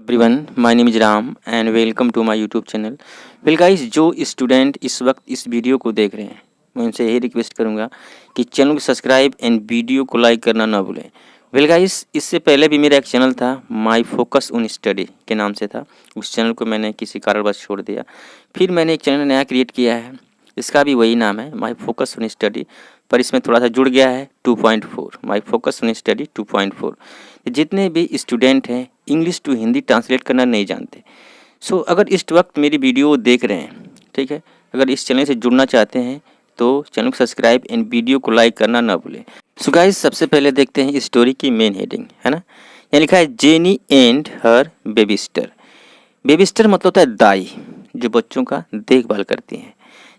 Everyone, my name is Ram and welcome to my YouTube channel. Well guys, जो student इस वक्त इस video को देख रहे हैं, मैं उनसे यही रिक्वेस्ट करूंगा कि चैनल को सब्सक्राइब एंड वीडियो को लाइक करना ना भूलें। वेल गाइस, इससे पहले भी मेरा एक चैनल था, माय फोकस ऑन स्टडी के नाम से था। उस चैनल को मैंने किसी कारणवश छोड़ दिया। फिर मैंने एक चैनल नया क्रिएट किया है, इसका भी वही नाम है, माय फोकस ऑन स्टडी, पर इसमें थोड़ा सा जुड़ गया है 2.4, माय फोकस ऑन स्टडी 2.4। जितने भी स्टूडेंट हैं इंग्लिश टू हिंदी ट्रांसलेट करना नहीं जानते, सो अगर इस वक्त मेरी वीडियो देख रहे हैं, ठीक है, अगर इस चैनल से जुड़ना चाहते हैं तो चैनल को सब्सक्राइब एंड वीडियो को लाइक करना ना भूलें। सो गाइस, सबसे पहले देखते हैं स्टोरी की मेन हेडिंग, है ना। यहाँ लिखा है जेनी एंड हर बेबिस्टर। बेबिस्टर मतलब होता है दाई, जो बच्चों का देखभाल करती हैं।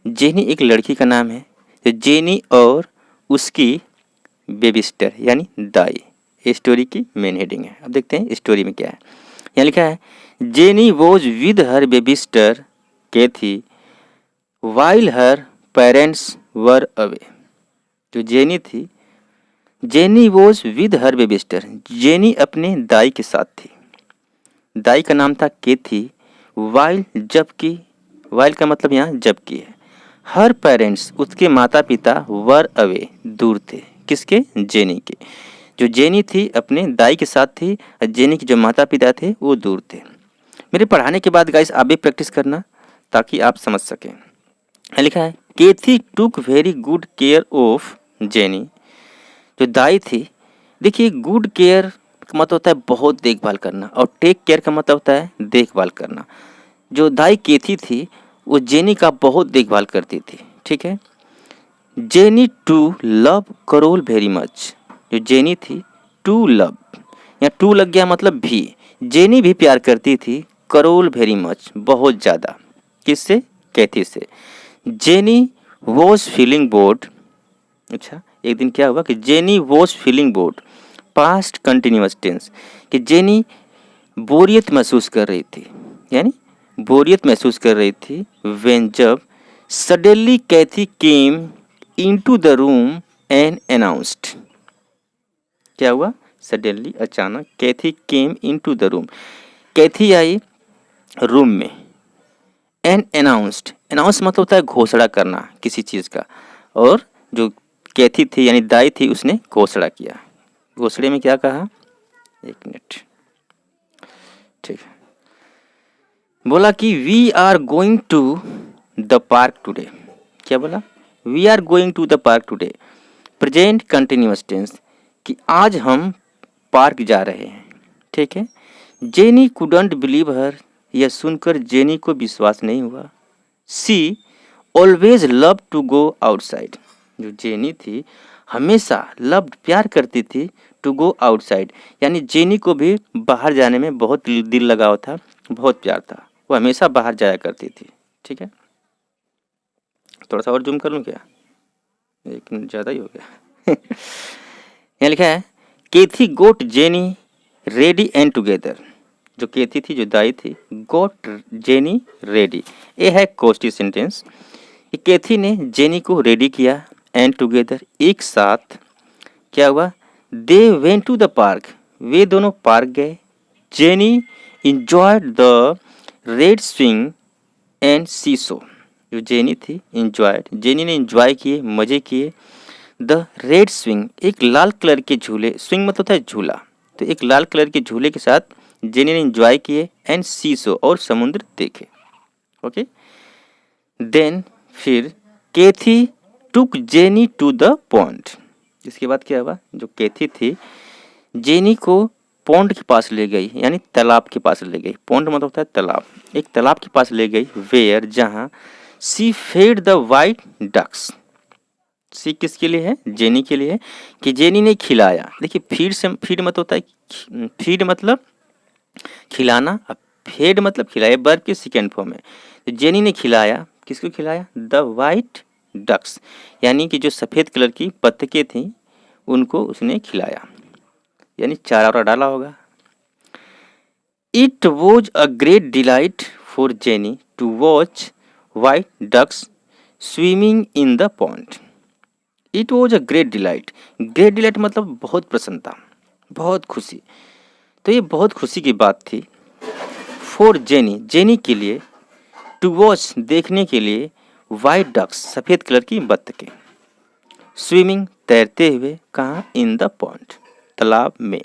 जेनी एक लड़की का नाम है, तो जेनी और उसकी बेबिस्टर यानी दाई, ये स्टोरी की मेन हेडिंग है। अब देखते हैं स्टोरी में क्या है। यहाँ लिखा है Jenny was with her babysitter Kathy while her parents were away. जो जेनी थी, Jenny was with her babysitter, Jenny अपने दाई के साथ थी। दाई का नाम था कैथी। वाइल, जबकि, वाइल का मतलब यहाँ जबकि है। हर पेरेंट्स, उसके माता पिता, वर अवे, दूर थे। किसके? जेनी के। जो जेनी थी अपने दाई के साथ थी, और जेनी के जो माता पिता थे वो दूर थे। मेरे पढ़ाने के बाद गाइस आप भी प्रैक्टिस करना ताकि आप समझ सकें। लिखा है Kathy took very good care of Jenny. जो दाई थी, देखिए, गुड केयर का मतलब होता है बहुत देखभाल करना, और टेक केयर का मतलब होता है देखभाल करना। जो दाई कैथी थी वो जेनी का बहुत देखभाल करती थी, ठीक है। Jenny to love Carol very much. जो जेनी थी, टू लव, या टू लग गया मतलब भी, जेनी भी प्यार करती थी करोल वेरी मच, बहुत ज़्यादा। किससे? कैथी से। Jenny was feeling bored. अच्छा, एक दिन क्या हुआ कि Jenny was feeling bored, past continuous tense, कि जेनी बोरियत महसूस कर रही थी, यानी बोरियत महसूस कर रही थी। व्हेन, जब, suddenly Kathy came into the room and announced. क्या हुआ? सडनली, अचानक, Kathy came into the room, Kathy आई रूम में, एंड अनाउंस्ड, अनाउंस मतलब होता है घोषणा करना किसी चीज़ का, और जो कैथी थी यानी दाई थी उसने घोषणा किया। घोषणे में क्या कहा? एक मिनट, ठीक है, बोला कि we are going to the park today. क्या बोला? We are going to the park today, present continuous tense, कि आज हम पार्क जा रहे हैं, ठीक है। जेनी कुडंट बिलीव हर, यह सुनकर जेनी को विश्वास नहीं हुआ। She always love to go outside. जो जेनी थी हमेशा लव, प्यार करती थी, टू गो आउटसाइड, यानी जेनी को भी बाहर जाने में बहुत दिल लगाव था, बहुत प्यार था, वो हमेशा बाहर जाया करती थी, ठीक है। थोड़ा सा और जूम कर लूँ क्या? एक मिनट ज़्यादा ही हो गया। यहाँ लिखा है कैथी गोट जेनी रेडी एंड टुगेदर। जो कैथी थी, जो दाई थी, गोट जेनी रेडी, ये है कोस्टी सेंटेंस। कैथी ने जेनी को रेडी किया, एंड टुगेदर, एक साथ। क्या हुआ? They went to the park, वे दोनों पार्क गए। Jenny enjoyed the red swing and seesaw. जो जेनी थी, इंजॉयड, जेनी ने इंजॉय किए, मजे किए। द रेड स्विंग, एक लाल कलर के झूले, स्विंग मतलब होता है झूला, तो एक लाल कलर के झूले के साथ जेनी ने इंजॉय किए, एंड सीसो, और समुद्र देखे। ओके, देन, फिर, कैथी टुक जेनी टू द पॉन्ड। इसके बाद क्या हुआ? जो कैथी थी जेनी को पॉन्ड के पास ले गई, यानी तालाब के पास ले गई। पॉन्ड मतलब होता है तालाब, एक तालाब के पास ले गई। वेयर, जहाँ, सी फेड द वाइट डक्स। सी किसके लिए है? जेनी के लिए है, कि जेनी ने खिलाया। देखिए, फीड से, फीड मतलब होता है, फीड मतलब खिलाना, अब फेड मतलब खिलाया, वर्ब के सेकेंड फॉर्म में। तो जेनी ने खिलाया, किसको खिलाया? द वाइट डक्स, यानी कि जो सफ़ेद कलर की बत्तखें थीं उनको उसने खिलाया, यानी चारा वारा डाला होगा। It was a great delight for Jenny to watch white ducks swimming in the pond. It was a great delight, great delight मतलब बहुत प्रसन्नता, बहुत खुशी। तो ये बहुत खुशी की बात थी फॉर जेनी, जेनी के लिए, टू वॉच देखने के लिए, वाइट डक्स सफ़ेद कलर की बत्तखें, स्विमिंग तैरते हुए, कहाँ, इन द पॉन्ड तालाब में।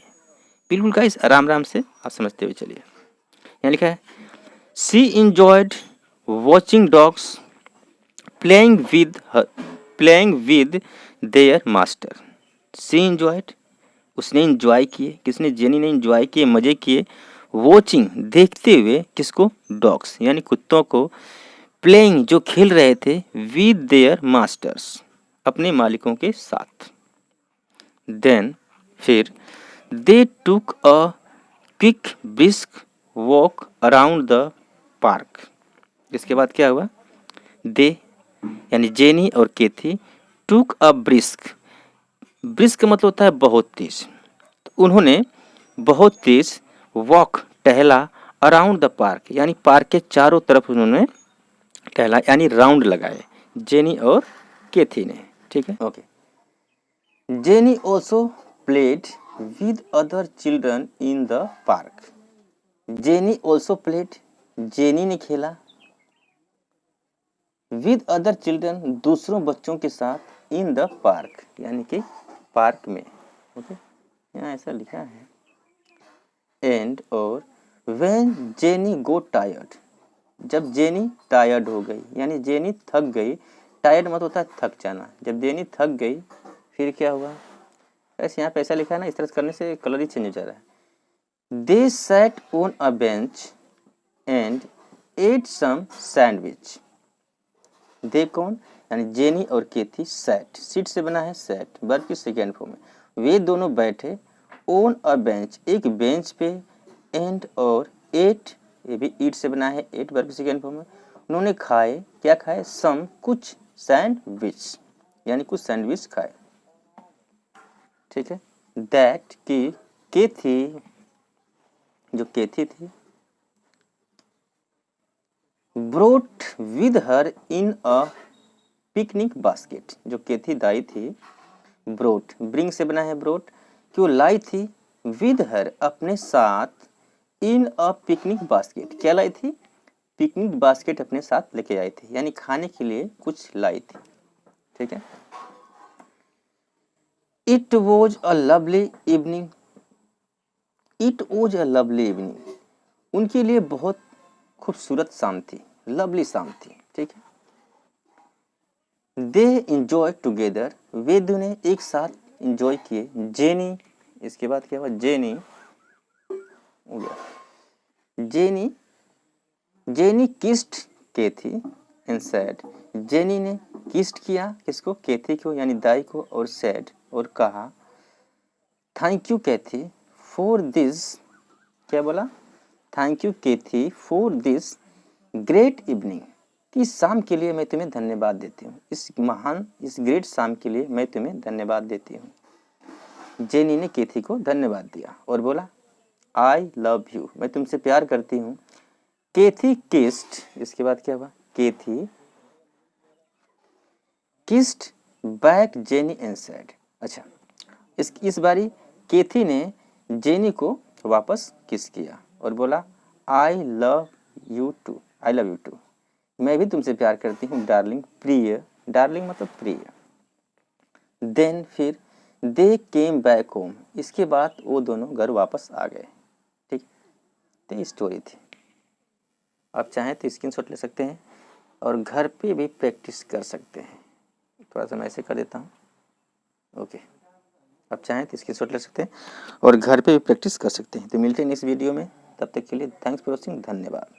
बिल्कुल गाइस आराम आराम से आप समझते हुए चलिए। यहाँ लिखा है she enjoyed watching dogs playing with their master. She enjoyed, उसने इंजॉय किए, किसने, जेनी ने इंजॉय किए, मजे किए, वॉचिंग देखते हुए, किसको, डॉग्स यानी कुत्तों को, प्लेइंग जो खेल रहे थे, विद देयर मास्टर्स अपने मालिकों के साथ। देन फिर they took a quick brisk walk around the park. इसके बाद क्या हुआ, दे यानी जेनी और केथी, टुक अ ब्रिस्क, ब्रिस्क का मतलब होता है बहुत तेज, तो उन्होंने बहुत तेज वॉक टहला, अराउंड द पार्क यानी पार्क के चारों तरफ उन्होंने टहला यानी राउंड लगाए, जेनी और केथी ने। ठीक है, okay. Jenny also played with other children in the park. Jenny also played, jenny ने खेला, विद अदर चिल्ड्रन दूसरों बच्चों के साथ, इन द पार्क यानी कि पार्क में। ओके, यहाँ ऐसा लिखा है। एंड और व्हेन जेनी गो टायर्ड, जब जेनी टायर्ड हो गई यानी जेनी थक गई, टायर्ड मतलब होता है थक जाना, जब जेनी थक गई फिर क्या हुआ, ऐसे यहाँ पे ऐसा लिखा है ना, इस तरह से करने से कलर ही चेंज हो जा रहा है। They sat on a bench and ate some sandwich. They कौन, यानी जेनी और केथी, सैट सीट से बना है, सैट वर्ब की सेकेंड फॉर्म में, वे दोनों बैठे, ऑन अ बेंच एक बेंच पे, एंड और एट, ये भी ईट से बना है, एट वर्ब की सेकेंड फॉर्म में, उन्होंने खाए, क्या खाए, सम कुछ, सैंडविच यानी कुछ सैंडविच खाए। ठीक है, दैट की केथी, जो केथी थी, brought with her in a picnic basket, जो केथी दाई थी, ब्रोट ब्रिंग से बना है ब्रोट, क्यों लाई थी, विद हर अपने साथ, इन अ पिकनिक बास्केट क्या लाई थी, पिकनिक बास्केट अपने साथ लेके आई थी यानी खाने के लिए कुछ लाई थी। ठीक है, it was a lovely evening, it was a lovely evening, उनके लिए बहुत खूबसूरत शाम थी, लवली शाम थी। ठीक है, दे इंजॉय टुगेदर, वे दोनों एक साथ इंजॉय किए, जेनी, इसके बाद क्या हुआ, जेनी हो गया, jenny kissed Kathy and sad, jenny ने किस्ड किया, किसको, केथी को यानी दाई को, और सैड और कहा, thank you Kathy for this, क्या बोला, thank you Kathy for this great evening, कि शाम के लिए मैं तुम्हें धन्यवाद देती हूँ, इस महान, इस ग्रेट शाम के लिए मैं तुम्हें धन्यवाद देती हूँ। जेनी ने केथी को धन्यवाद दिया और बोला, आई लव यू, मैं तुमसे प्यार करती हूँ। केथी किस्ड, इसके बाद क्या हुआ, Kathy kissed back Jenny and said. अच्छा, इस बारी केथी ने जेनी को वापस किस किया और बोला, I love you too, I love you too, मैं भी तुमसे प्यार करती हूँ डार्लिंग, प्रिय, डार्लिंग मतलब प्रिय। देन फिर दे केम बैक होम, इसके बाद वो दोनों घर वापस आ गए। ठीक, तो ये स्टोरी थी। आप चाहें तो स्क्रीनशॉट ले सकते हैं और घर पे भी प्रैक्टिस कर सकते हैं। थोड़ा सा मैं ऐसे कर देता हूँ। ओके, आप चाहें तो स्क्रीनशॉट ले सकते हैं और घर पे भी प्रैक्टिस कर सकते हैं। तो मिलते हैं नेक्स्ट वीडियो में, तब तक के लिए थैंक्स फॉर वॉचिंग, धन्यवाद।